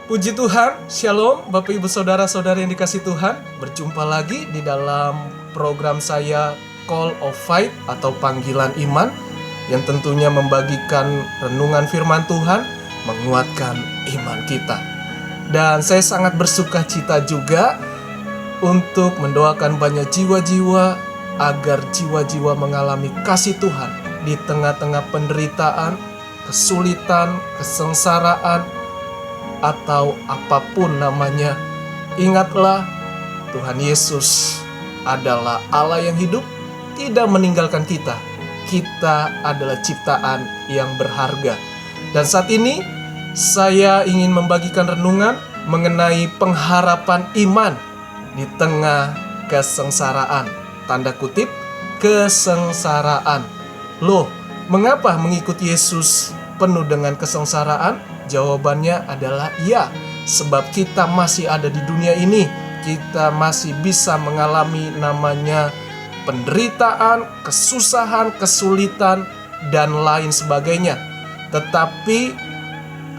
Puji Tuhan, Shalom Bapak Ibu Saudara-saudari yang dikasih Tuhan. Berjumpa lagi di dalam program saya Call of Faith atau Panggilan Iman, yang tentunya membagikan renungan firman Tuhan, menguatkan iman kita. Dan saya sangat bersuka cita juga untuk mendoakan banyak jiwa-jiwa agar jiwa-jiwa mengalami kasih Tuhan di tengah-tengah penderitaan, kesulitan, kesengsaraan, atau apapun namanya. Ingatlah, Tuhan Yesus adalah Allah yang hidup, tidak meninggalkan kita. Kita adalah ciptaan yang berharga. Dan saat ini saya ingin membagikan renungan mengenai pengharapan iman di tengah kesengsaraan. Tanda kutip, kesengsaraan. Loh, mengapa mengikuti Yesus penuh dengan kesengsaraan? Jawabannya adalah ya, sebab kita masih ada di dunia ini. Kita masih bisa mengalami namanya penderitaan, kesusahan, kesulitan, dan lain sebagainya. Tetapi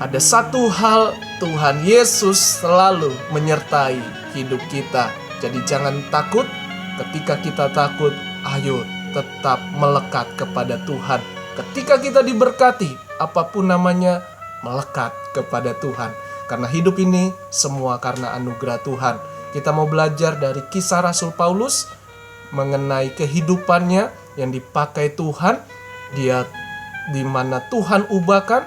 ada satu hal, Tuhan Yesus selalu menyertai hidup kita. Jadi jangan takut. Ketika kita takut, ayo tetap melekat kepada Tuhan. Ketika kita diberkati, apapun namanya, melekat kepada Tuhan. Karena hidup ini semua karena anugerah Tuhan. Kita mau belajar dari kisah Rasul Paulus mengenai kehidupannya yang dipakai Tuhan. Dia di mana Tuhan ubahkan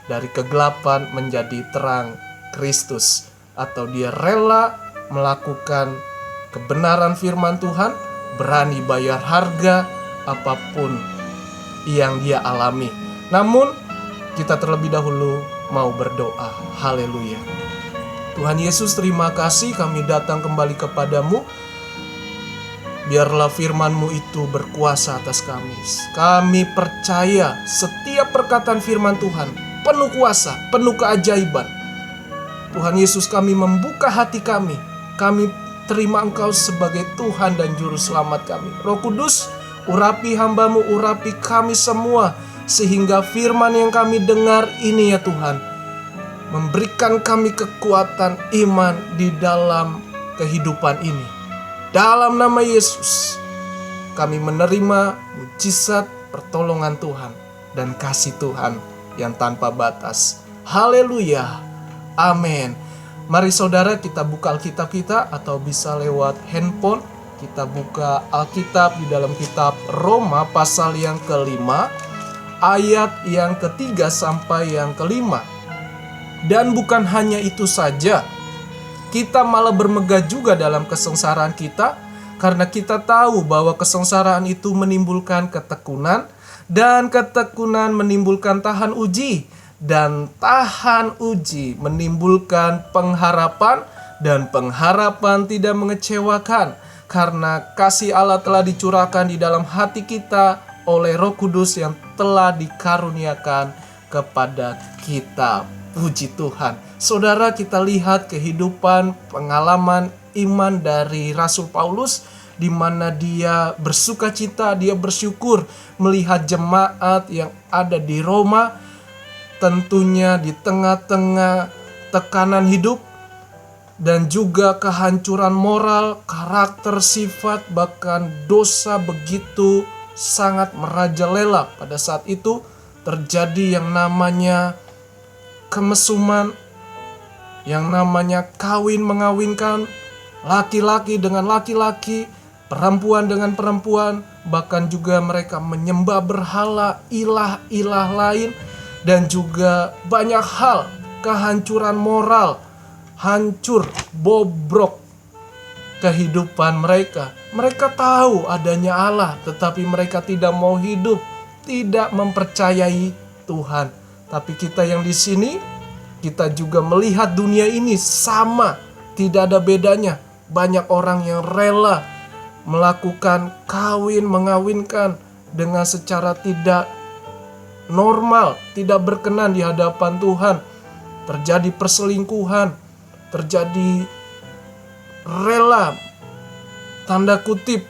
dari kegelapan menjadi terang Kristus, atau dia rela melakukan kebenaran firman Tuhan, berani bayar harga apapun yang dia alami. Namun kita terlebih dahulu mau berdoa. Haleluya. Tuhan Yesus, terima kasih kami datang kembali kepadamu. Biarlah firman-Mu itu berkuasa atas kami. Kami percaya setiap perkataan firman Tuhan penuh kuasa, penuh keajaiban. Tuhan Yesus, kami membuka hati kami. Kami terima Engkau sebagai Tuhan dan Juru Selamat kami. Roh Kudus, urapi hamba-Mu, urapi kami semua, sehingga firman yang kami dengar ini ya Tuhan, memberikan kami kekuatan iman di dalam kehidupan ini. Dalam nama Yesus, kami menerima mujizat pertolongan Tuhan dan kasih Tuhan yang tanpa batas. Haleluya. Amin. Mari saudara, kita buka Alkitab kita, atau bisa lewat handphone. Kita buka Alkitab di dalam kitab Roma pasal yang kelima, ayat yang ketiga sampai yang kelima. Dan bukan hanya itu saja, kita malah bermegah juga dalam kesengsaraan kita, karena kita tahu bahwa kesengsaraan itu menimbulkan ketekunan, dan ketekunan menimbulkan tahan uji, dan tahan uji menimbulkan pengharapan, dan pengharapan tidak mengecewakan, karena kasih Allah telah dicurahkan di dalam hati kita oleh Roh Kudus yang telah dikaruniakan kepada kita. Puji Tuhan. Saudara, kita lihat kehidupan, pengalaman iman dari Rasul Paulus, di mana dia bersuka cita, dia bersyukur melihat jemaat yang ada di Roma, tentunya di tengah-tengah tekanan hidup dan juga kehancuran moral, karakter, sifat, bahkan dosa begitu sangat merajalela. Pada saat itu terjadi yang namanya kemesuman, yang namanya kawin mengawinkan, laki-laki dengan laki-laki, perempuan dengan perempuan, bahkan juga mereka menyembah berhala, ilah-ilah lain, dan juga banyak hal, kehancuran moral, hancur, bobrok kehidupan mereka. Mereka tahu adanya Allah, tetapi mereka tidak mau hidup, tidak mempercayai Tuhan. Tapi kita yang di sini, kita juga melihat dunia ini sama, tidak ada bedanya. Banyak orang yang rela melakukan kawin mengawinkan dengan secara tidak normal, tidak berkenan di hadapan Tuhan. Terjadi perselingkuhan, terjadi rela, tanda kutip,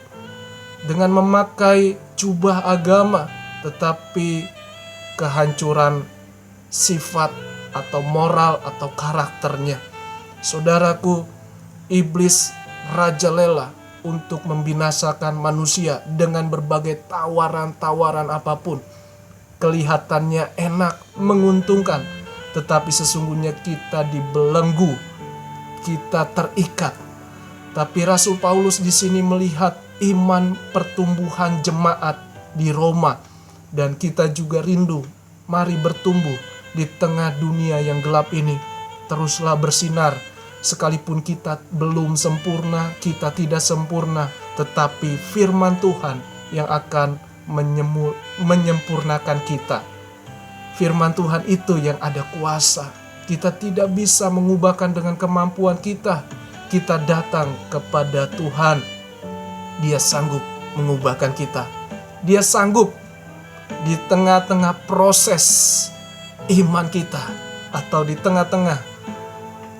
dengan memakai jubah agama, tetapi kehancuran sifat atau moral atau karakternya. Saudaraku, iblis rajalela untuk membinasakan manusia dengan berbagai tawaran-tawaran apapun. Kelihatannya enak, menguntungkan, tetapi sesungguhnya kita dibelenggu, kita terikat. Tapi Rasul Paulus di sini melihat iman pertumbuhan jemaat di Roma, dan kita juga rindu, mari bertumbuh di tengah dunia yang gelap ini. Teruslah bersinar. Sekalipun kita belum sempurna, kita tidak sempurna, tetapi firman Tuhan yang akan menyempurnakan kita. Firman Tuhan itu yang ada kuasa. Kita tidak bisa mengubahkan dengan kemampuan kita. Kita datang kepada Tuhan. Dia sanggup mengubahkan kita. Dia sanggup di tengah-tengah proses iman kita, atau di tengah-tengah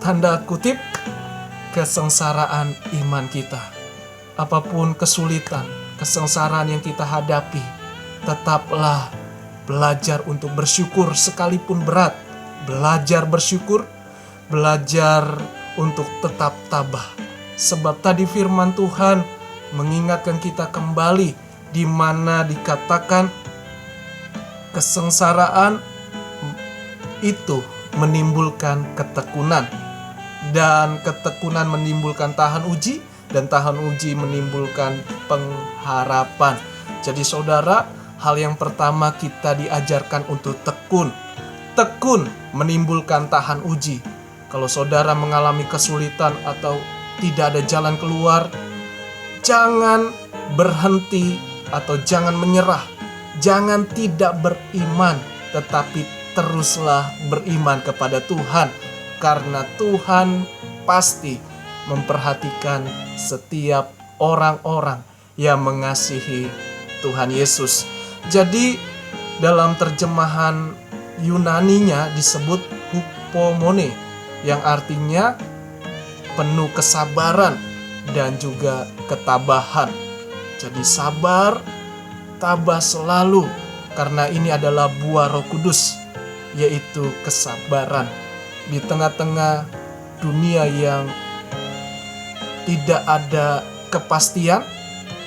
tanda kutip kesengsaraan iman kita. Apapun kesulitan, kesengsaraan yang kita hadapi, tetaplah belajar untuk bersyukur sekalipun berat. Belajar bersyukur, belajar untuk tetap tabah. Sebab tadi firman Tuhan mengingatkan kita kembali, di mana dikatakan kesengsaraan itu menimbulkan ketekunan. Dan ketekunan menimbulkan tahan uji, dan tahan uji menimbulkan pengharapan. Jadi saudara, hal yang pertama kita diajarkan untuk tekun. Tekun menimbulkan tahan uji. Kalau saudara mengalami kesulitan atau tidak ada jalan keluar, jangan berhenti atau jangan menyerah. Jangan tidak beriman, tetapi teruslah beriman kepada Tuhan. Karena Tuhan pasti memperhatikan setiap orang-orang yang mengasihi Tuhan Yesus. Jadi dalam terjemahan Yunaninya disebut hupomone, yang artinya penuh kesabaran dan juga ketabahan. Jadi sabar, tabah selalu, karena ini adalah buah Roh Kudus, yaitu kesabaran. Di tengah-tengah dunia yang tidak ada kepastian,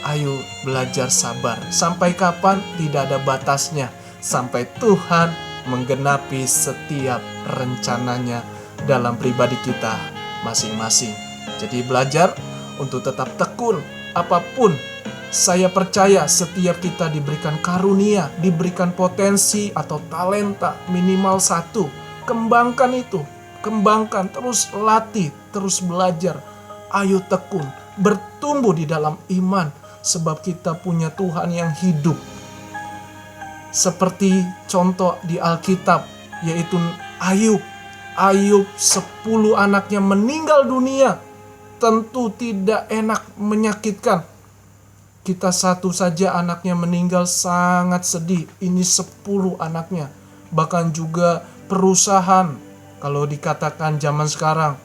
ayo belajar sabar. Sampai kapan? Tidak ada batasnya. Sampai Tuhan menggenapi setiap rencananya dalam pribadi kita masing-masing. Jadi belajar untuk tetap tekun. Apapun, saya percaya setiap kita diberikan karunia, diberikan potensi atau talenta minimal satu. Kembangkan itu, kembangkan, terus latih, terus belajar. Ayo tekun, bertumbuh di dalam iman, sebab kita punya Tuhan yang hidup. Seperti contoh di Alkitab, yaitu Ayub. Ayub 10 anaknya meninggal dunia. Tentu tidak enak, menyakitkan. Kita satu saja anaknya meninggal, sangat sedih. Ini 10 anaknya. Bahkan juga perusahaan, kalau dikatakan zaman sekarang,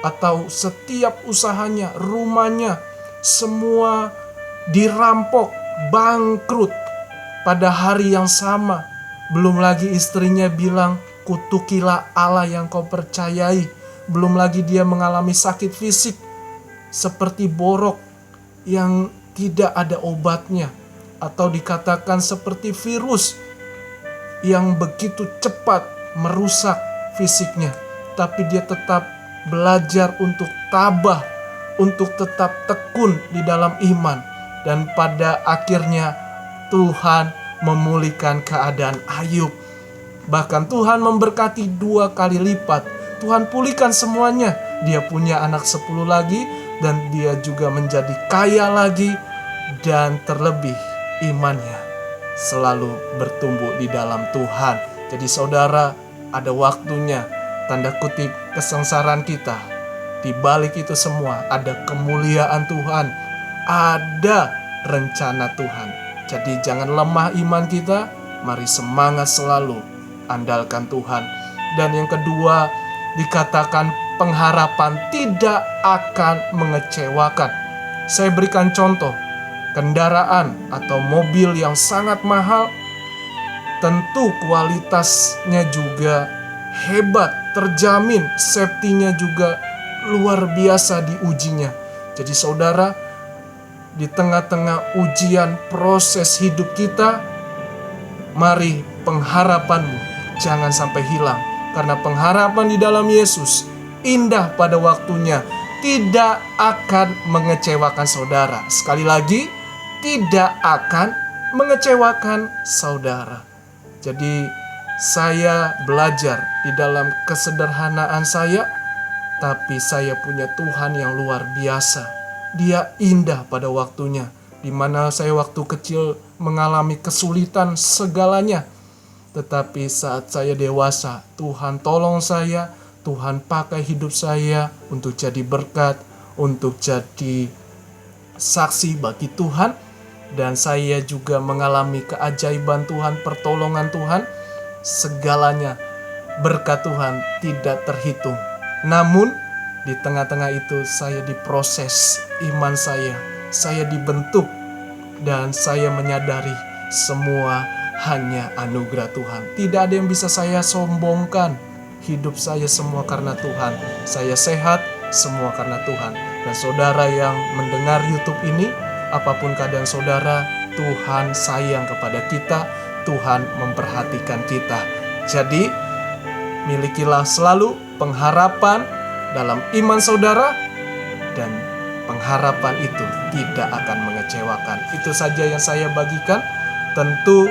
atau setiap usahanya, rumahnya, semua dirampok, bangkrut pada hari yang sama. Belum lagi istrinya bilang, kutukilah Allah yang kau percayai. Belum lagi dia mengalami sakit fisik seperti borok yang tidak ada obatnya, atau dikatakan seperti virus yang begitu cepat merusak fisiknya. Tapi dia tetap belajar untuk tabah, untuk tetap tekun di dalam iman. Dan pada akhirnya Tuhan memulihkan keadaan Ayub. Bahkan Tuhan memberkati 2 kali lipat. Tuhan pulihkan semuanya. Dia punya anak 10 lagi, dan dia juga menjadi kaya lagi, dan terlebih imannya selalu bertumbuh di dalam Tuhan. Jadi saudara, ada waktunya, tanda kutip, kesengsaraan kita. Di balik itu semua ada kemuliaan Tuhan, ada rencana Tuhan. Jadi jangan lemah iman kita, mari semangat selalu, andalkan Tuhan. Dan yang kedua, dikatakan pengharapan tidak akan mengecewakan. Saya berikan contoh, kendaraan atau mobil yang sangat mahal, tentu kualitasnya juga hebat, terjamin, safety-nya juga luar biasa diujinya. Jadi saudara, di tengah-tengah ujian proses hidup kita, mari pengharapanmu jangan sampai hilang. Karena pengharapan di dalam Yesus indah pada waktunya, tidak akan mengecewakan saudara. Sekali lagi, tidak akan mengecewakan saudara. Jadi saya belajar di dalam kesederhanaan saya, tapi saya punya Tuhan yang luar biasa. Dia indah pada waktunya, di mana saya waktu kecil mengalami kesulitan segalanya. Tetapi saat saya dewasa, Tuhan tolong saya, Tuhan pakai hidup saya untuk jadi berkat, untuk jadi saksi bagi Tuhan. Dan saya juga mengalami keajaiban Tuhan, pertolongan Tuhan. Segalanya berkat Tuhan tidak terhitung. Namun di tengah-tengah itu saya diproses iman saya dibentuk, dan saya menyadari semua hanya anugerah Tuhan. Tidak ada yang bisa saya sombongkan. Hidup saya semua karena Tuhan. Saya sehat semua karena Tuhan. Dan saudara yang mendengar YouTube ini, apapun keadaan saudara, Tuhan sayang kepada kita, Tuhan memperhatikan kita. Jadi, milikilah selalu pengharapan dalam iman saudara, dan pengharapan itu tidak akan mengecewakan. Itu saja yang saya bagikan. Tentu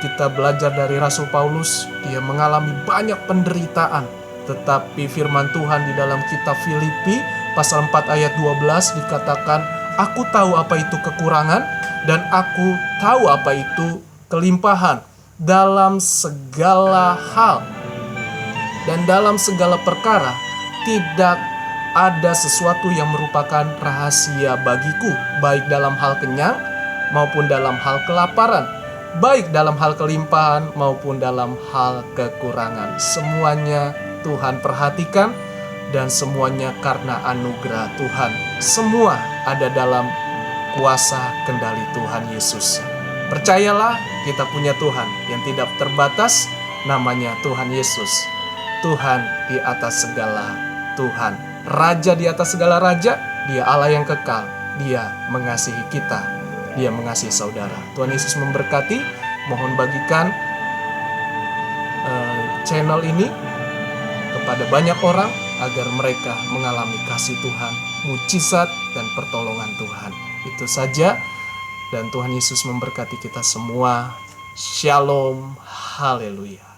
kita belajar dari Rasul Paulus, dia mengalami banyak penderitaan. Tetapi firman Tuhan di dalam kitab Filipi pasal 4 ayat 12 dikatakan, aku tahu apa itu kekurangan dan aku tahu apa itu kelimpahan dalam segala hal. Dan dalam segala perkara tidak ada sesuatu yang merupakan rahasia bagiku, baik dalam hal kenyang maupun dalam hal kelaparan, baik dalam hal kelimpahan maupun dalam hal kekurangan. Semuanya Tuhan perhatikan, dan semuanya karena anugerah Tuhan. Semua ada dalam kuasa kendali Tuhan Yesus. Percayalah, kita punya Tuhan yang tidak terbatas, namanya Tuhan Yesus. Tuhan di atas segala Tuhan, Raja di atas segala raja. Dia Allah yang kekal. Dia mengasihi kita, Dia mengasihi saudara. Tuhan Yesus memberkati. Mohon bagikan channel ini kepada banyak orang, agar mereka mengalami kasih Tuhan, mujizat dan pertolongan Tuhan. Itu saja, dan Tuhan Yesus memberkati kita semua. Shalom, haleluya.